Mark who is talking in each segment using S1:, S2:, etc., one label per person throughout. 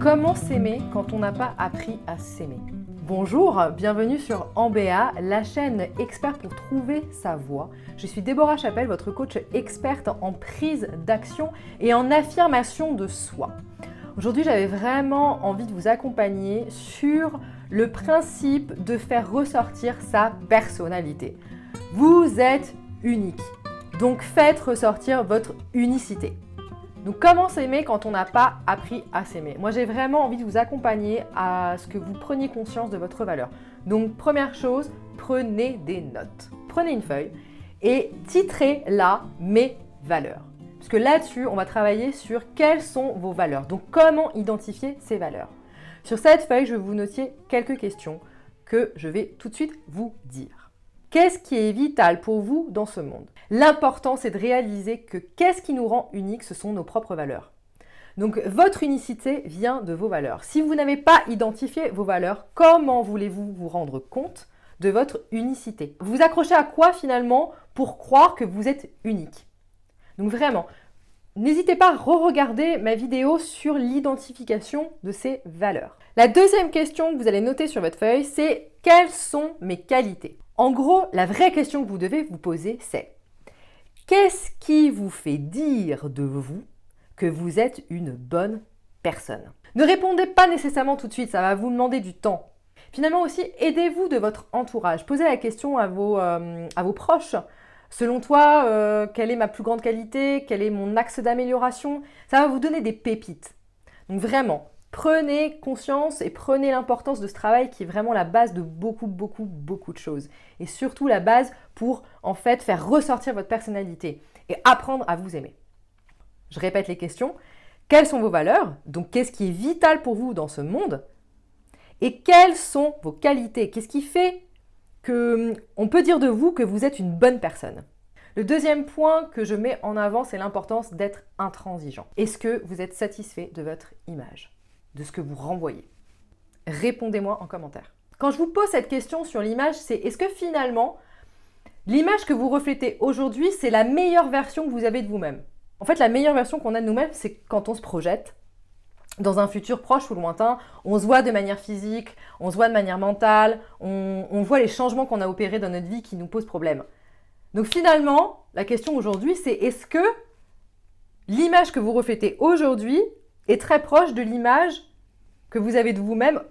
S1: Comment s'aimer quand on n'a pas appris à s'aimer? Bonjour, bienvenue sur Ambea, la chaîne experte pour trouver sa voie. Je suis Déborah Chapelle, votre coach experte en prise d'action et en affirmation de soi. Aujourd'hui, j'avais vraiment envie de vous accompagner sur le principe de faire ressortir sa personnalité. Vous êtes unique, donc faites ressortir votre unicité. Donc comment s'aimer quand on n'a pas appris à s'aimer? Moi j'ai vraiment envie de vous accompagner à ce que vous preniez conscience de votre valeur. Donc première chose, prenez des notes. Prenez une feuille et titrez-la mes valeurs. Parce que là-dessus, on va travailler sur quelles sont vos valeurs. Donc comment identifier ces valeurs? Sur cette feuille, je vais vous noter quelques questions que je vais tout de suite vous dire. Qu'est-ce qui est vital pour vous dans ce monde? L'important, c'est de réaliser que qu'est-ce qui nous rend unique, ce sont nos propres valeurs. Donc, votre unicité vient de vos valeurs. Si vous n'avez pas identifié vos valeurs, comment voulez-vous vous rendre compte de votre unicité? Vous vous accrochez à quoi finalement pour croire que vous êtes unique? Donc vraiment, n'hésitez pas à re-regarder ma vidéo sur l'identification de ces valeurs. La deuxième question que vous allez noter sur votre feuille, c'est quelles sont mes qualités? En gros, la vraie question que vous devez vous poser, c'est qu'est-ce qui vous fait dire de vous que vous êtes une bonne personne? Ne répondez pas nécessairement tout de suite, ça va vous demander du temps. Finalement aussi, aidez-vous de votre entourage. Posez la question à vos proches. Selon toi, quelle est ma plus grande qualité? Quel est mon axe d'amélioration? Ça va vous donner des pépites. Donc vraiment, prenez conscience et prenez l'importance de ce travail qui est vraiment la base de beaucoup de choses. Et surtout la base pour en fait faire ressortir votre personnalité et apprendre à vous aimer. Je répète les questions. Quelles sont vos valeurs? Donc qu'est-ce qui est vital pour vous dans ce monde? Et quelles sont vos qualités? Qu'est-ce qui fait qu'on peut dire de vous que vous êtes une bonne personne? Le deuxième point que je mets en avant, c'est l'importance d'être intransigeant. Est-ce que vous êtes satisfait de votre image, de ce que vous renvoyez? Répondez-moi en commentaire. Quand je vous pose cette question sur l'image, c'est est-ce que finalement, l'image que vous reflétez aujourd'hui, c'est la meilleure version que vous avez de vous-même? En fait, la meilleure version qu'on a de nous-mêmes, c'est quand on se projette dans un futur proche ou lointain, on se voit de manière physique, on se voit de manière mentale, on voit les changements qu'on a opérés dans notre vie qui nous posent problème. Donc finalement, la question aujourd'hui, c'est est-ce que l'image que vous reflétez aujourd'hui est très proche de l'image que vous avez de vous-même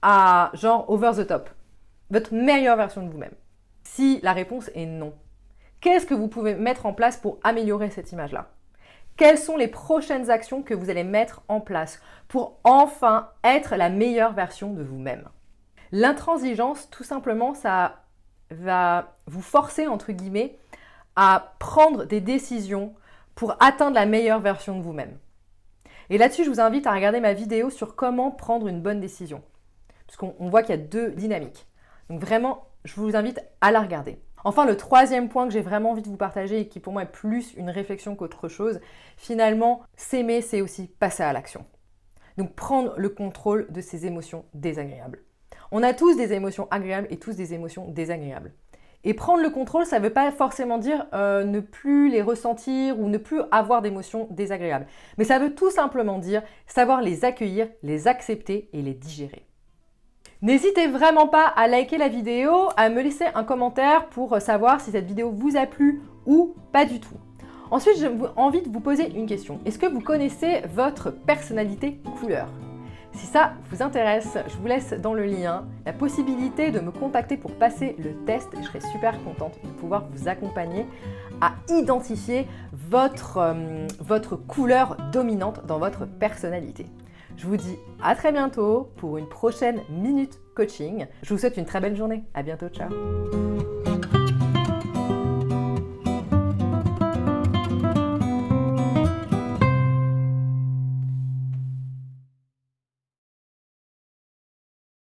S1: à genre over the top, votre meilleure version de vous-même? Si la réponse est non, qu'est-ce que vous pouvez mettre en place pour améliorer cette image-là? Quelles sont les prochaines actions que vous allez mettre en place pour enfin être la meilleure version de vous-même? L'intransigeance, tout simplement, ça va vous forcer, entre guillemets, à prendre des décisions pour atteindre la meilleure version de vous-même. Et là-dessus, je vous invite à regarder ma vidéo sur comment prendre une bonne décision. Parce qu'on voit qu'il y a deux dynamiques. Donc vraiment, je vous invite à la regarder. Enfin, le troisième point que j'ai vraiment envie de vous partager et qui pour moi est plus une réflexion qu'autre chose, finalement, s'aimer, c'est aussi passer à l'action. Donc prendre le contrôle de ces émotions désagréables. On a tous des émotions agréables et tous des émotions désagréables. Et prendre le contrôle, ça ne veut pas forcément dire ne plus les ressentir ou ne plus avoir d'émotions désagréables. Mais ça veut tout simplement dire savoir les accueillir, les accepter et les digérer. N'hésitez vraiment pas à liker la vidéo, à me laisser un commentaire pour savoir si cette vidéo vous a plu ou pas du tout. Ensuite, j'ai envie de vous poser une question. Est-ce que vous connaissez votre personnalité couleur? Si ça vous intéresse, je vous laisse dans le lien la possibilité de me contacter pour passer le test. Je serai super contente de pouvoir vous accompagner à identifier votre couleur dominante dans votre personnalité. Je vous dis à très bientôt pour une prochaine Minute Coaching. Je vous souhaite une très belle journée. À bientôt, ciao.